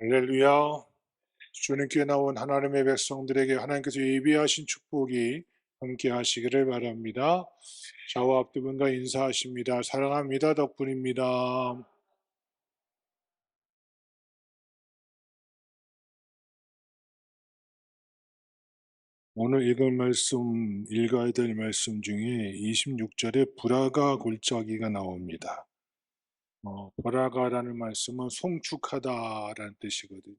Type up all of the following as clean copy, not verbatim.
할렐루야. 주님께 나온 하나님의 백성들에게 하나님께서 예비하신 축복이 함께 하시기를 바랍니다. 저와 앞두분과 인사하십니다. 사랑합니다. 덕분입니다. 오늘 읽어야 될 말씀 중에 26절에 브라가 골짜기가 나옵니다. 브라가라는 말씀은 송축하다라는 뜻이거든요.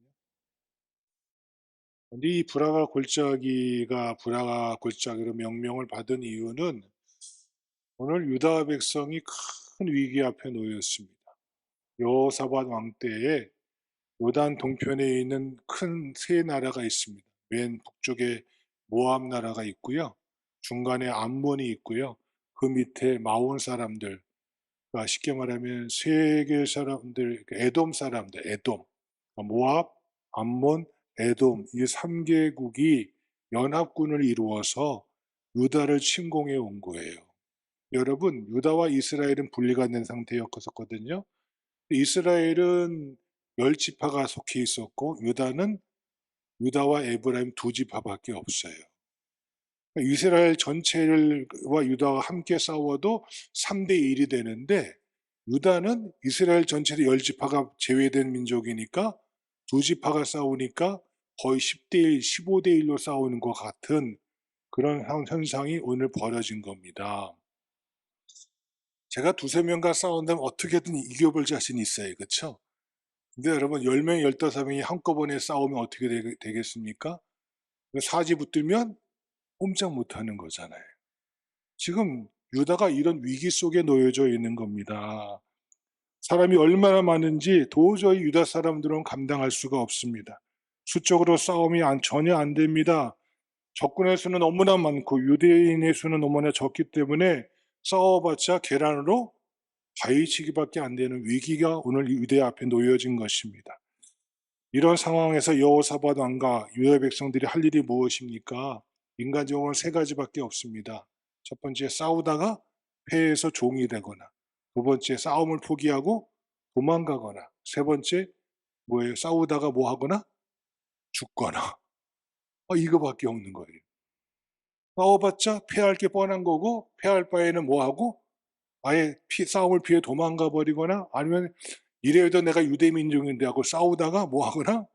근데 이 브라가 골짜기가 브라가 골짜기로 명명을 받은 이유는 오늘 유다 백성이 큰 위기 앞에 놓였습니다. 여호사밧 왕 때에 요단 동편에 있는 큰 세 나라가 있습니다. 맨 북쪽에 모압 나라가 있고요. 중간에 암몬이 있고요. 그 밑에 마온 사람들, 그러니까 쉽게 말하면 세계 사람들, 에돔 사람들, 에돔, 모압, 암몬, 에돔 이 3개국이 연합군을 이루어서 유다를 침공해 온 거예요. 여러분, 유다와 이스라엘은 분리가 된 상태였었거든요. 이스라엘은 10지파가 속해 있었고 유다는 유다와 에브라임 2지파밖에 없어요. 이스라엘 전체와 유다가 함께 싸워도 3대 1이 되는데 유다는 이스라엘 전체의 10지파가 제외된 민족이니까 2지파가 싸우니까 거의 10대 1, 15대 1로 싸우는 것 같은 그런 현상이 오늘 벌어진 겁니다. 제가 두세 명과 싸운다면 어떻게든 이겨볼 자신이 있어요. 그렇죠? 근데 여러분 10명, 15명이 한꺼번에 싸우면 어떻게 되겠습니까? 사지 붙들면 꼼짝 못하는 거잖아요. 지금 유다가 이런 위기 속에 놓여져 있는 겁니다. 사람이 얼마나 많은지 도저히 유다 사람들은 감당할 수가 없습니다. 수적으로 싸움이 전혀 안 됩니다. 적군의 수는 너무나 많고 유대인의 수는 너무나 적기 때문에 싸워봤자 계란으로 바위치기밖에 안 되는 위기가 오늘 유대 앞에 놓여진 것입니다. 이런 상황에서 여호사밧 왕과 유다 백성들이 할 일이 무엇입니까? 인간적으로는 세 가지밖에 없습니다. 첫 번째, 싸우다가 패해서 종이 되거나, 두 번째, 싸움을 포기하고 도망가거나, 세 번째, 뭐예요? 싸우다가 뭐 하거나 죽거나. 이거밖에 없는 거예요. 싸워봤자 패할 게 뻔한 거고, 패할 바에는 뭐 하고 아예 싸움을 피해 도망가 버리거나, 아니면 이래도 내가 유대 민족인데 하고 싸우다가 뭐 하거나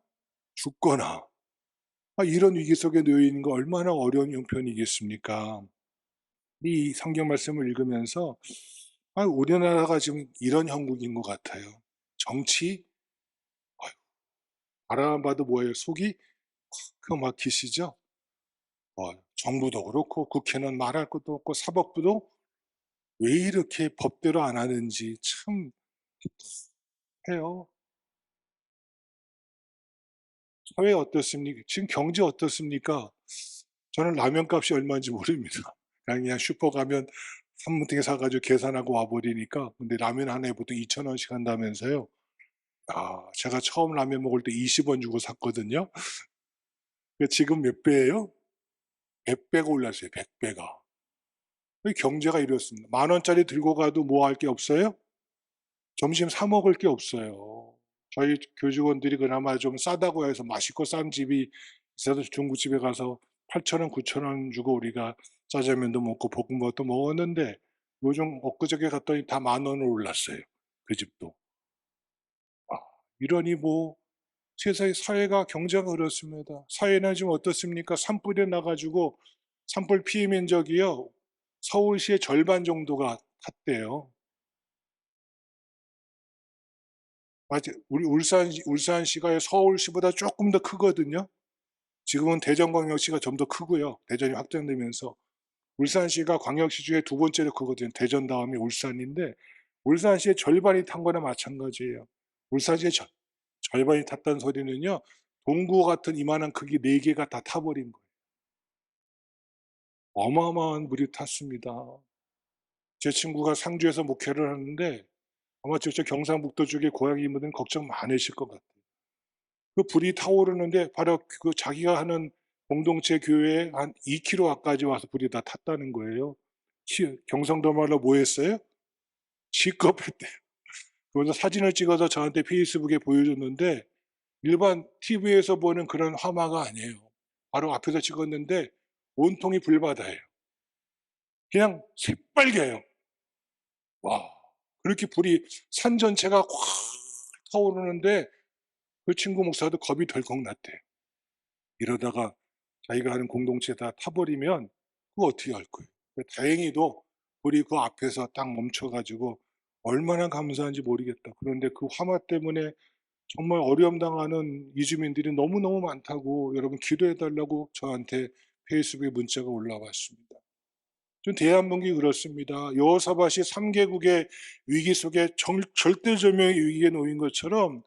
죽거나. 이런 위기 속에 놓여 있는 거 얼마나 어려운 형편이겠습니까? 이 성경 말씀을 읽으면서 우리나라가 지금 이런 형국인 것 같아요. 정치, 아유, 바라만 봐도 뭐예요? 속이 콱 막히시죠? 정부도 그렇고 국회는 말할 것도 없고 사법부도 왜 이렇게 법대로 안 하는지 참 해요. 사회 어떻습니까? 지금 경제 어떻습니까? 저는 라면 값이 얼마인지 모릅니다. 그냥 슈퍼 가면 산무탱이 사가지고 계산하고 와버리니까. 근데 라면 하나에 보통 2,000원씩 한다면서요. 제가 처음 라면 먹을 때 20원 주고 샀거든요. 지금 몇 배예요? 100배가 올랐어요. 100배가. 경제가 이렇습니다. 10,000원짜리 들고 가도 뭐 할 게 없어요? 점심 사 먹을 게 없어요. 저희 교직원들이 그나마 좀 싸다고 해서 맛있고 싼 집이 있어서 중국집에 가서 8,000원, 9,000원 주고 우리가 짜장면도 먹고 볶음밥도 먹었는데 요즘 엊그저께 갔더니 다 10,000원으로 올랐어요. 그 집도. 아, 이러니 뭐 세상의 사회가 경제가 그렇습니다. 사회는 지금 어떻습니까? 산불에 나가지고 산불 피해 면적이요. 서울시의 절반 정도가 탔대요. 맞아. 우리 울산시가 서울시보다 조금 더 크거든요. 지금은 대전광역시가 좀 더 크고요. 대전이 확장되면서 울산시가 광역시 중에 두 번째로 크거든요. 대전 다음이 울산인데 울산시의 절반이 탄 거나 마찬가지예요. 울산시의 절반이 탔다는 소리는요. 동구 같은 이만한 크기 4개가 다 타버린 거예요. 어마어마한 물이 탔습니다. 제 친구가 상주에서 목회를 하는데 아마 저쪽 경상북도 쪽에 고향이 분들은 걱정 많으실 것 같아요. 그 불이 타오르는데 바로 그 자기가 하는 공동체 교회에 한 2km 앞까지 와서 불이 다 탔다는 거예요. 경상도 말로 뭐 했어요? 시겁했대요. 그래서 사진을 찍어서 저한테 페이스북에 보여줬는데 일반 TV에서 보는 그런 화마가 아니에요. 바로 앞에서 찍었는데 온통이 불바다예요. 그냥 새빨개요. 와. 그렇게 불이 산 전체가 확 타오르는데 그 친구 목사도 겁이 덜컥 났대. 이러다가 자기가 하는 공동체 다 타버리면 그거 어떻게 할 거예요. 다행히도 불이 그 앞에서 딱 멈춰 가지고 얼마나 감사한지 모르겠다. 그런데 그 화마 때문에 정말 어려움 당하는 이주민들이 너무너무 많다고 여러분 기도해 달라고 저한테 페이스북에 문자가 올라왔습니다. 좀 대한민국이 그렇습니다. 여호사밧이 3개국의 위기 속에 절대절명의 위기에 놓인 것처럼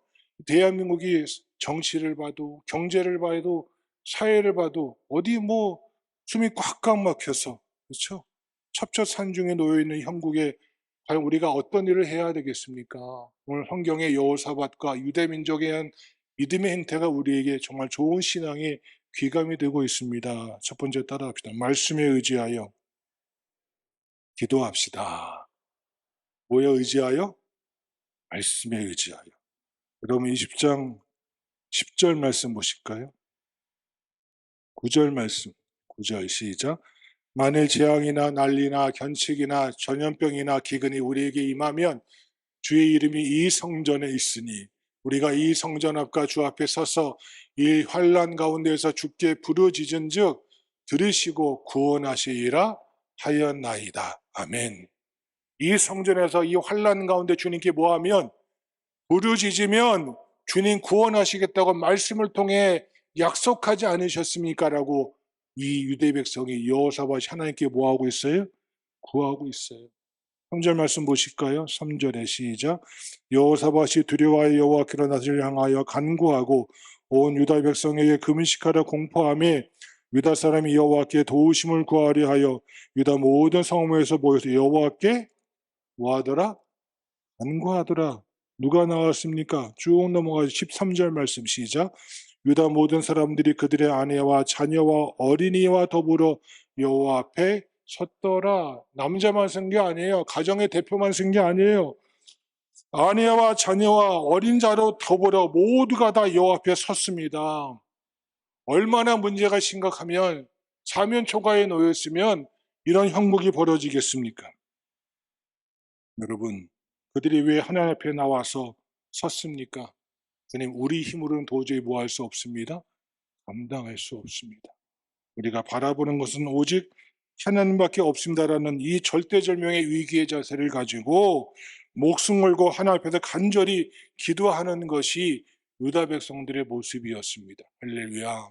대한민국이 정치를 봐도 경제를 봐도 사회를 봐도 어디 뭐 숨이 꽉꽉 막혀서 그렇죠? 첩첩산중에 놓여 있는 형국에 과연 우리가 어떤 일을 해야 되겠습니까? 오늘 성경의 여호사밧과 유대 민족에 대한 믿음의 행태가 우리에게 정말 좋은 신앙의 귀감이 되고 있습니다. 첫 번째 따라합시다. 말씀에 의지하여 기도합시다. 뭐에 의지하여? 말씀에 의지하여. 여러분 20장 10절 말씀 보실까요? 9절 말씀. 9절 시작. 만일 재앙이나 난리나 견책이나 전염병이나 기근이 우리에게 임하면 주의 이름이 이 성전에 있으니 우리가 이 성전 앞과 주 앞에 서서 이 환난 가운데에서 주께 부르짖은즉 들으시고 구원하시리라 하였나이다. 아멘. 이 성전에서 이 환난 가운데 주님께 뭐하면 부르짖으면 주님 구원하시겠다고 말씀을 통해 약속하지 않으셨습니까? 라고 이 유대 백성이 여호사밧이 하나님께 뭐하고 있어요? 구하고 있어요. 3절 말씀 보실까요? 3절에 시작. 여호사밧이 두려워하여 여호와께로 낯을 향하여 간구하고 온 유다 백성에게 금식하라 공포하며 유다 사람이 여호와께 도우심을 구하려 하여 유다 모든 성읍에서 모여서 여호와께 뭐하더라? 간구하더라. 누가 나왔습니까? 쭉 넘어가서 13절 말씀 시작. 유다 모든 사람들이 그들의 아내와 자녀와 어린이와 더불어 여호와 앞에 섰더라. 남자만 쓴 게 아니에요. 가정의 대표만 쓴 게 아니에요. 아내와 자녀와 어린 자로 더불어 모두가 다 여호와 앞에 섰습니다. 얼마나 문제가 심각하면 사면 초가에 놓였으면 이런 형국이 벌어지겠습니까? 여러분, 그들이 왜 하나님 앞에 나와서 섰습니까? 주님, 우리 힘으로는 도저히 뭐 할 수 없습니다. 감당할 수 없습니다. 우리가 바라보는 것은 오직 하나님밖에 없습니다라는 이 절대절명의 위기의 자세를 가지고 목숨 걸고 하나님 앞에서 간절히 기도하는 것이 유다 백성들의 모습이었습니다. 할렐루야.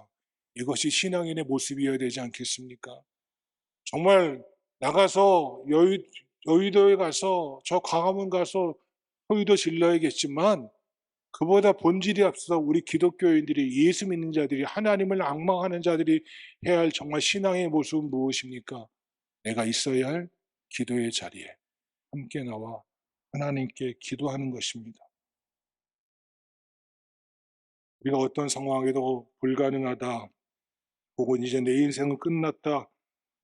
이것이 신앙인의 모습이어야 되지 않겠습니까? 정말 나가서 여의도에 가서 저 광화문 가서 소리도 질러야겠지만 그보다 본질이 앞서서 우리 기독교인들이 예수 믿는 자들이 하나님을 앙망하는 자들이 해야 할 정말 신앙의 모습은 무엇입니까? 내가 있어야 할 기도의 자리에 함께 나와 하나님께 기도하는 것입니다. 우리가 어떤 상황에도 불가능하다 혹은 이제 내 인생은 끝났다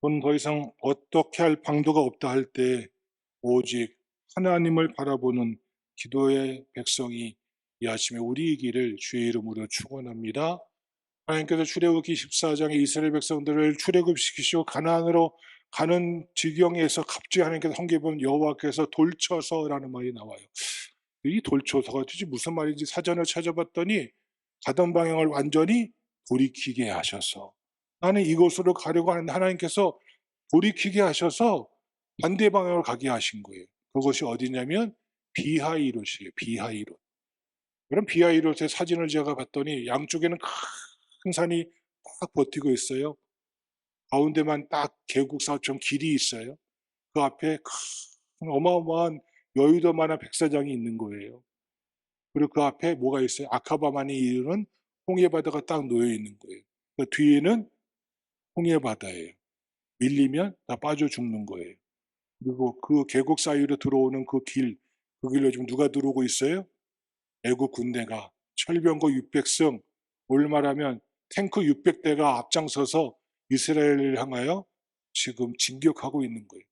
혹은 더 이상 어떻게 할 방도가 없다 할 때 오직 하나님을 바라보는 기도의 백성이 이 아침에 우리이기를 주의 이름으로 축원합니다. 하나님께서 출애굽기 14장에 이스라엘 백성들을 출애굽시키시고 가나안으로 가는 지경에서 갑자기 하나님께서 성경에 여호와께서 돌쳐서라는 말이 나와요. 이 돌쳐서가 도대체 무슨 말인지 사전을 찾아봤더니 가던 방향을 완전히 돌이키게 하셔서 나는 이곳으로 가려고 하는데 하나님께서 돌이키게 하셔서 반대 방향으로 가게 하신 거예요. 그것이 어디냐면 비하이롯이에요. 비하이롯. 그럼 비하이롯의 사진을 제가 봤더니 양쪽에는 큰 산이 딱 버티고 있어요. 가운데만 딱 계곡사처럼 길이 있어요. 그 앞에 큰 어마어마한 여의도만한 백사장이 있는 거예요. 그리고 그 앞에 뭐가 있어요? 아카바만이 이르는 홍해바다가 딱 놓여 있는 거예요. 그 뒤에는 홍해바다예요. 밀리면 다 빠져 죽는 거예요. 그리고 그 계곡 사이로 들어오는 그 길로 지금 누가 들어오고 있어요? 애국 군대가 철병거 600성, 올 말하면 탱크 600대가 앞장서서 이스라엘을 향하여 지금 진격하고 있는 거예요.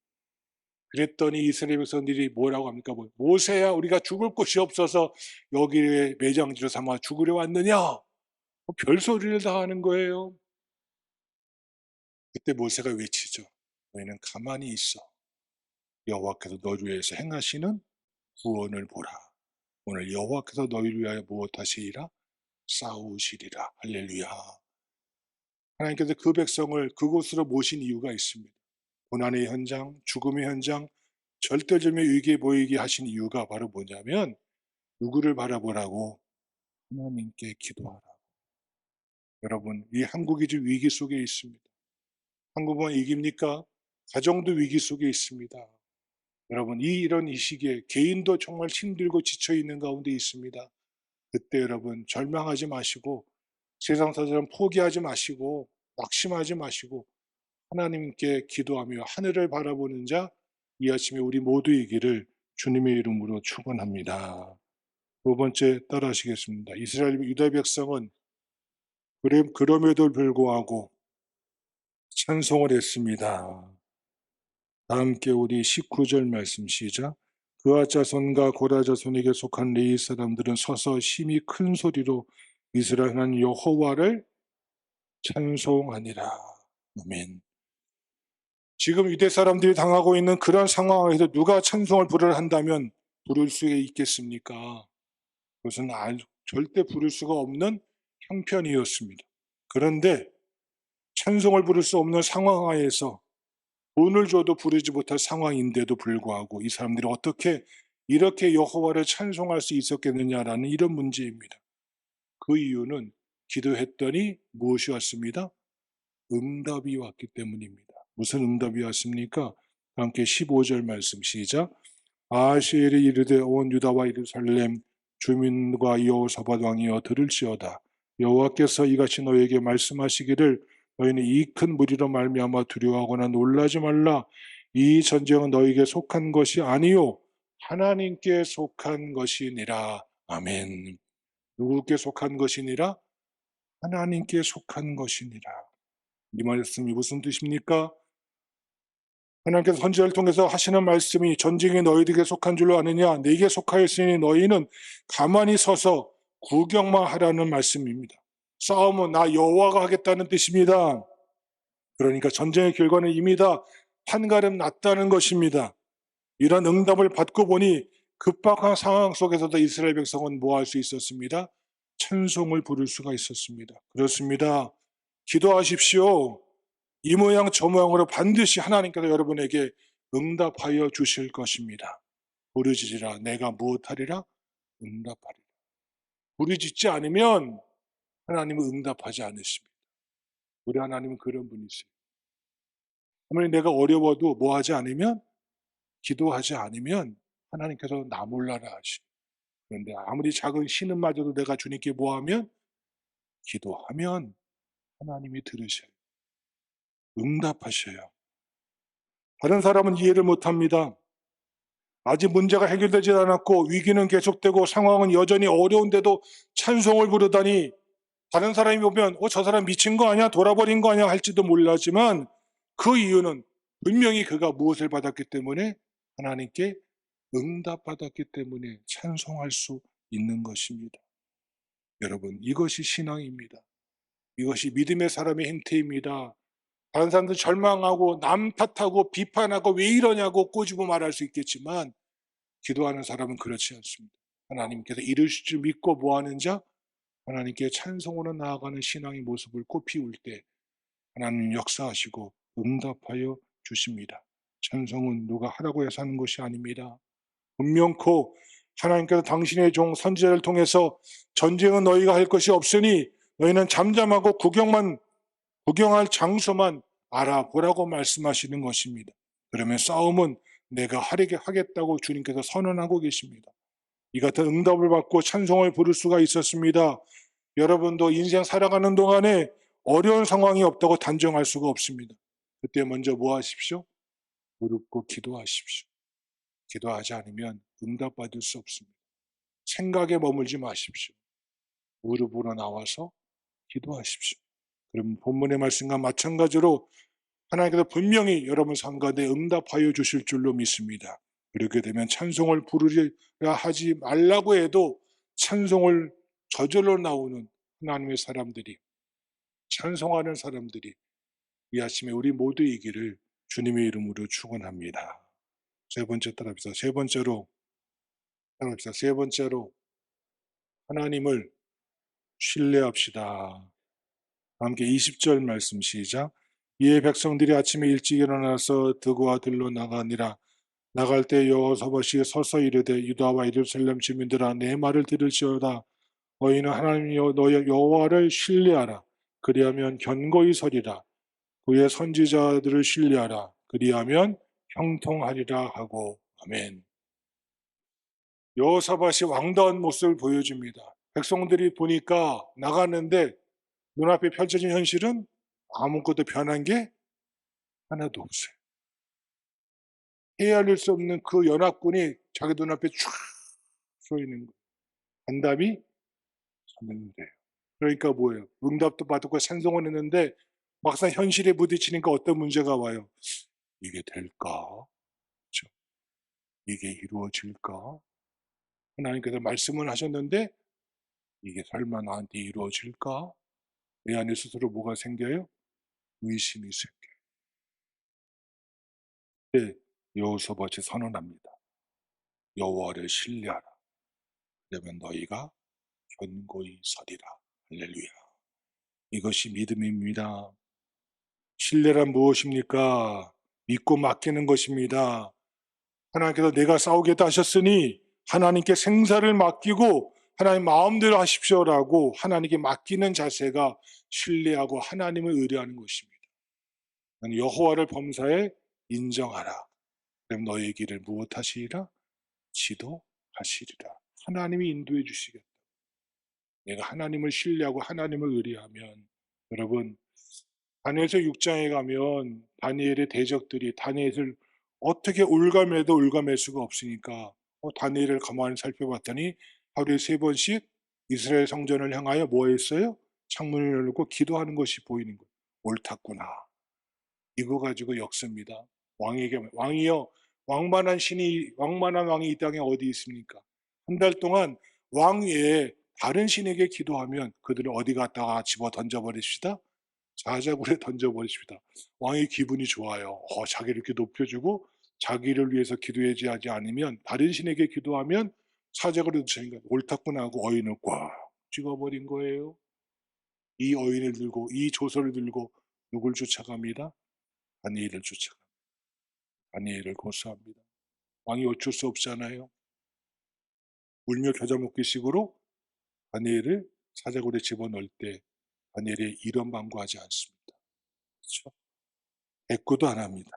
그랬더니 이스라엘 백성들이 뭐라고 합니까? 모세야, 우리가 죽을 곳이 없어서 여기에 매장지로 삼아 죽으려 왔느냐? 별소리를 다 하는 거예요. 그때 모세가 외치죠. 너희는 가만히 있어. 여호와께서 너희를 위해서 행하시는 구원을 보라. 오늘 여호와께서 너희를 위하여 무엇하시리라? 싸우시리라. 할렐루야. 하나님께서 그 백성을 그곳으로 모신 이유가 있습니다. 고난의 현장, 죽음의 현장, 절대점의 위기에 보이게 하신 이유가 바로 뭐냐면 누구를 바라보라고? 하나님께 기도하라. 여러분, 이 한국이 지금 위기 속에 있습니다. 한국은 이깁니까? 가정도 위기 속에 있습니다. 여러분, 이런 이 시기에 개인도 정말 힘들고 지쳐 있는 가운데 있습니다. 그때 여러분 절망하지 마시고 세상 사람 포기하지 마시고 낙심하지 마시고 하나님께 기도하며 하늘을 바라보는 자 이 아침에 우리 모두이기를 주님의 이름으로 축원합니다. 두 번째 따라하시겠습니다. 이스라엘 유다 백성은 그럼에도 불구하고 찬송을 했습니다. 다 함께 우리 19절 말씀 시작. 그아 자손과 고라 자손에게 속한 레위 사람들은 서서 심히 큰 소리로 이스라엘 하나님 여호와를 찬송하니라. 아멘. 지금 유대 사람들이 당하고 있는 그런 상황에서 누가 찬송을 부르려 한다면 부를 수 있겠습니까? 그것은 절대 부를 수가 없는 형편이었습니다. 그런데 찬송을 부를 수 없는 상황 하에서 돈을 줘도 부르지 못할 상황인데도 불구하고 이 사람들이 어떻게 이렇게 여호와를 찬송할 수 있었겠느냐라는 이런 문제입니다. 그 이유는 기도했더니 무엇이 왔습니다? 응답이 왔기 때문입니다. 무슨 응답이 왔습니까? 함께 15절 말씀 시작. 아하시엘이 이르되 온 유다와 예루살렘 주민과 여호사밧 왕이여 들을지어다. 여호와께서 이같이 너에게 말씀하시기를 너희는 이 큰 무리로 말미암아 두려워하거나 놀라지 말라. 이 전쟁은 너에게 속한 것이 아니요 하나님께 속한 것이니라. 아멘. 누구께 속한 것이니라? 하나님께 속한 것이니라. 이 말씀이 무슨 뜻입니까? 하나님께서 선지자를 통해서 하시는 말씀이 전쟁이 너희에게 속한 줄로 아느냐? 내게 속하였으니 너희는 가만히 서서 구경만 하라는 말씀입니다. 싸움은 나 여호와가 하겠다는 뜻입니다. 그러니까 전쟁의 결과는 이미 다 판가름 났다는 것입니다. 이런 응답을 받고 보니 급박한 상황 속에서도 이스라엘 백성은 뭐 할 수 있었습니다? 찬송을 부를 수가 있었습니다. 그렇습니다. 기도하십시오. 이 모양 저 모양으로 반드시 하나님께서 여러분에게 응답하여 주실 것입니다. 부르짖으라 내가 무엇하리라? 응답하리라. 부르짖지 않으면 하나님은 응답하지 않으십니다. 우리 하나님은 그런 분이세요. 아무리 내가 어려워도 뭐 하지 않으면, 기도하지 않으면 하나님께서 나 몰라라 하시고, 그런데 아무리 작은 신음마저도 내가 주님께 뭐 하면, 기도하면 하나님이 들으셔요. 응답하셔요. 다른 사람은 이해를 못합니다. 아직 문제가 해결되지 않았고 위기는 계속되고 상황은 여전히 어려운데도 찬송을 부르다니 다른 사람이 보면 저 사람 미친 거 아니야? 돌아버린 거 아니야? 할지도 몰라지만 그 이유는 분명히 그가 무엇을 받았기 때문에 하나님께 응답받았기 때문에 찬송할 수 있는 것입니다. 여러분, 이것이 신앙입니다. 이것이 믿음의 사람의 행태입니다. 다른 사람들 절망하고 남 탓하고 비판하고 왜 이러냐고 꼬집어 말할 수 있겠지만 기도하는 사람은 그렇지 않습니다. 하나님께서 이루실 줄 믿고 뭐하는 자? 하나님께 찬송으로 나아가는 신앙의 모습을 꽃피울 때 하나님 역사하시고 응답하여 주십니다. 찬송은 누가 하라고 해서 하는 것이 아닙니다. 분명코 하나님께서 당신의 종 선지자를 통해서 전쟁은 너희가 할 것이 없으니 너희는 잠잠하고 구경할 장소만 알아보라고 말씀하시는 것입니다. 그러면 싸움은 내가 하겠다고 주님께서 선언하고 계십니다. 이 같은 응답을 받고 찬송을 부를 수가 있었습니다. 여러분도 인생 살아가는 동안에 어려운 상황이 없다고 단정할 수가 없습니다. 그때 먼저 뭐 하십시오? 무릎 꿇고 기도하십시오. 기도하지 않으면 응답받을 수 없습니다. 생각에 머물지 마십시오. 무릎으로 나와서 기도하십시오. 그럼 본문의 말씀과 마찬가지로 하나님께서 분명히 여러분 삶 가운데 응답하여 주실 줄로 믿습니다. 그렇게 되면 찬송을 부르리라 하지 말라고 해도 찬송을 저절로 나오는 하나님의 사람들이, 찬송하는 사람들이 이 아침에 우리 모두이기를 주님의 이름으로 축원합니다. 세 번째 따라합시다. 세 번째로 따라합시다. 세 번째로 하나님을 신뢰합시다. 함께 20절 말씀 시작. 이에 백성들이 아침에 일찍 일어나서 드고와 들로 나가니라. 나갈 때 여호사밧이 서서 이르되 유다와 예루살렘 주민들아 내 말을 들을지어다. 너희는 하나님 너희 여호와를 신뢰하라. 그리하면 견고히 서리라. 그의 선지자들을 신뢰하라. 그리하면 형통하리라 하고. 아멘. 여호사밧이 왕다운 모습을 보여줍니다. 백성들이 보니까 나갔는데 눈앞에 펼쳐진 현실은 아무것도 변한 게 하나도 없어요. 헤아릴 수 없는 그 연합군이 자기 눈앞에 쫙 서 있는 거예요. 간담이 없는 거예요. 그러니까 뭐예요? 응답도 받고 찬송을 했는데 막상 현실에 부딪히니까 어떤 문제가 와요? 이게 될까? 그렇죠? 이게 이루어질까? 하나님께서 말씀을 하셨는데 이게 설마 나한테 이루어질까? 내 안에 스스로 뭐가 생겨요? 의심이 생겨요. 네, 여호사밧이 선언합니다. 여호와를 신뢰하라. 그러면 너희가 견고히 서리라. 할렐루야. 이것이 믿음입니다. 신뢰란 무엇입니까? 믿고 맡기는 것입니다. 하나님께서 내가 싸우겠다 하셨으니 하나님께 생사를 맡기고 하나님 마음대로 하십시오라고 하나님께 맡기는 자세가 신뢰하고 하나님을 의뢰하는 것입니다. 여호와를 범사에 인정하라. 그럼 너의 길을 무엇하시리라? 지도하시리라. 하나님이 인도해 주시겠다. 내가 하나님을 신뢰하고 하나님을 의뢰하면 여러분 다니엘서 6장에 가면 다니엘의 대적들이 다니엘을 어떻게 올가매도 올가맬 수가 없으니까 다니엘을 가만히 살펴봤더니 하루에 3번씩 이스라엘 성전을 향하여 뭐 했어요? 창문을 열고 기도하는 것이 보이는 거예요. 옳았구나. 이거 가지고 역습니다. 왕이여 왕만한 왕이 이 땅에 어디 있습니까? 한 달 동안 왕 외에 다른 신에게 기도하면 그들을 어디 갔다가 집어 던져버립시다. 사자굴에 던져버리십니다. 왕의 기분이 좋아요. 자기를 이렇게 높여주고 자기를 위해서 기도하지 않으면 다른 신에게 기도하면 사자굴에 던지니까 옳았구나 하고 어인을 꽉 찍어버린 거예요. 이 어인을 들고 이 조서를 들고 누굴 쫓아갑니다? 다니엘을 쫓아갑니다. 다니엘을 고소합니다. 왕이 어쩔 수 없잖아요. 울며 겨자 먹기식으로 다니엘을 사자굴에 집어넣을 때 다니엘이 이런 방구하지 않습니다. 그렇죠? 대꾸도 안 합니다.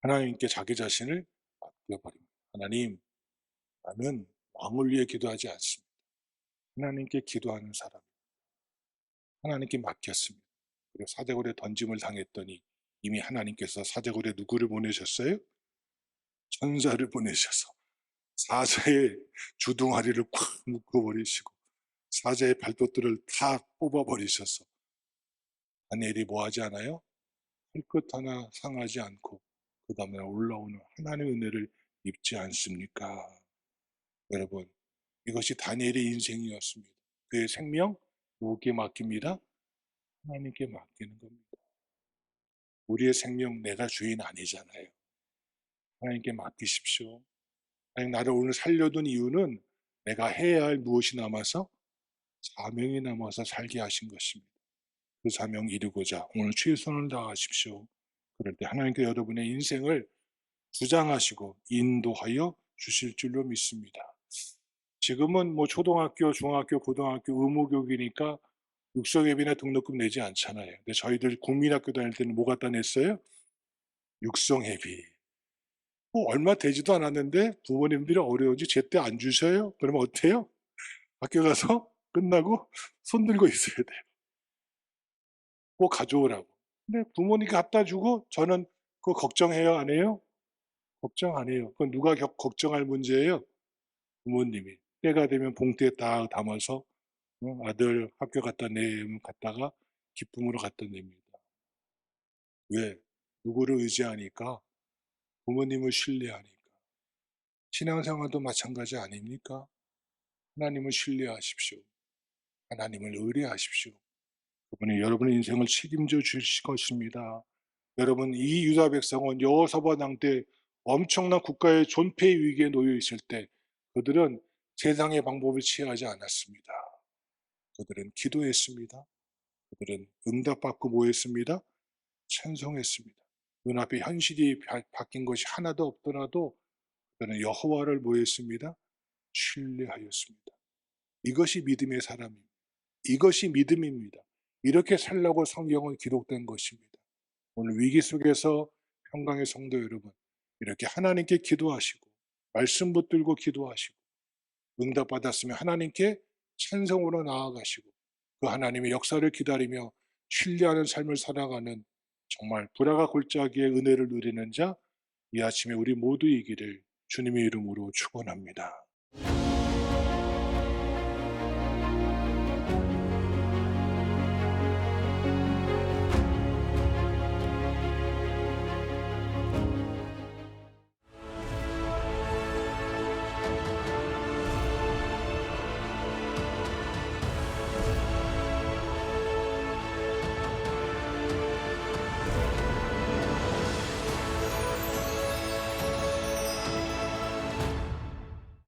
하나님께 자기 자신을 맡겨버립니다. 하나님, 나는 왕을 위해 기도하지 않습니다. 하나님께 기도하는 사람, 하나님께 맡겼습니다. 그리고 사자굴에 던짐을 당했더니 이미 하나님께서 사자굴에 누구를 보내셨어요? 천사를 보내셔서 사자의 주둥아리를 콱 묶어버리시고 사자의 발톱들을 다 뽑아버리셔서 다니엘이 뭐하지 않아요? 힐끗 하나 상하지 않고 그 다음에 올라오는 하나님의 은혜를 입지 않습니까? 여러분, 이것이 다니엘의 인생이었습니다. 그의 생명 누구께 맡깁니다? 하나님께 맡기는 겁니다. 우리의 생명 내가 주인 아니잖아요. 하나님께 맡기십시오. 하나님 나를 오늘 살려둔 이유는 내가 해야 할 무엇이 남아서 사명이 남아서 살게 하신 것입니다. 그 사명 이루고자 오늘 최선을 다하십시오. 그럴 때 하나님께 여러분의 인생을 주장하시고 인도하여 주실 줄로 믿습니다. 지금은 뭐 초등학교, 중학교, 고등학교 의무교육이니까 육성예비나 등록금 내지 않잖아요. 근데 저희들 국민학교 다닐 때는 뭐 갖다 냈어요? 육성예비. 뭐 얼마 되지도 않았는데 부모님들이 어려운지 제때 안 주셔요? 그러면 어때요? 학교 가서 끝나고 손 들고 있어야 돼요. 뭐 가져오라고. 근데 부모님께 갖다 주고 저는 그거 걱정해요? 안 해요? 걱정 안 해요. 그건 누가 걱정할 문제예요? 부모님이. 때가 되면 봉투에 딱 담아서 아들 학교 갖다 내면 갔다가 기쁨으로 갖다 냅니다. 왜? 누구를 의지하니까? 부모님을 신뢰하니까. 신앙생활도 마찬가지 아닙니까? 하나님을 신뢰하십시오. 하나님을 의뢰하십시오. 그분이 여러분의 인생을 책임져 주실 것입니다. 여러분, 이 유다 백성은 여호사밧 왕 때 엄청난 국가의 존폐 위기에 놓여 있을 때 그들은 세상의 방법을 취하지 않았습니다. 그들은 기도했습니다. 그들은 응답받고 뭐 했습니다? 찬송했습니다. 눈앞에 현실이 바뀐 것이 하나도 없더라도 그들은 여호와를 뭐 했습니다? 신뢰하였습니다. 이것이 믿음의 사람입니다. 이것이 믿음입니다. 이렇게 살라고 성경은 기록된 것입니다. 오늘 위기 속에서 평강의 성도 여러분, 이렇게 하나님께 기도하시고 말씀 붙들고 기도하시고 응답받았으면 하나님께 찬송으로 나아가시고 그 하나님의 역사를 기다리며 신뢰하는 삶을 살아가는 정말 불화가 골짜기의 은혜를 누리는 자, 이 아침에 우리 모두이기를 주님의 이름으로 축원합니다.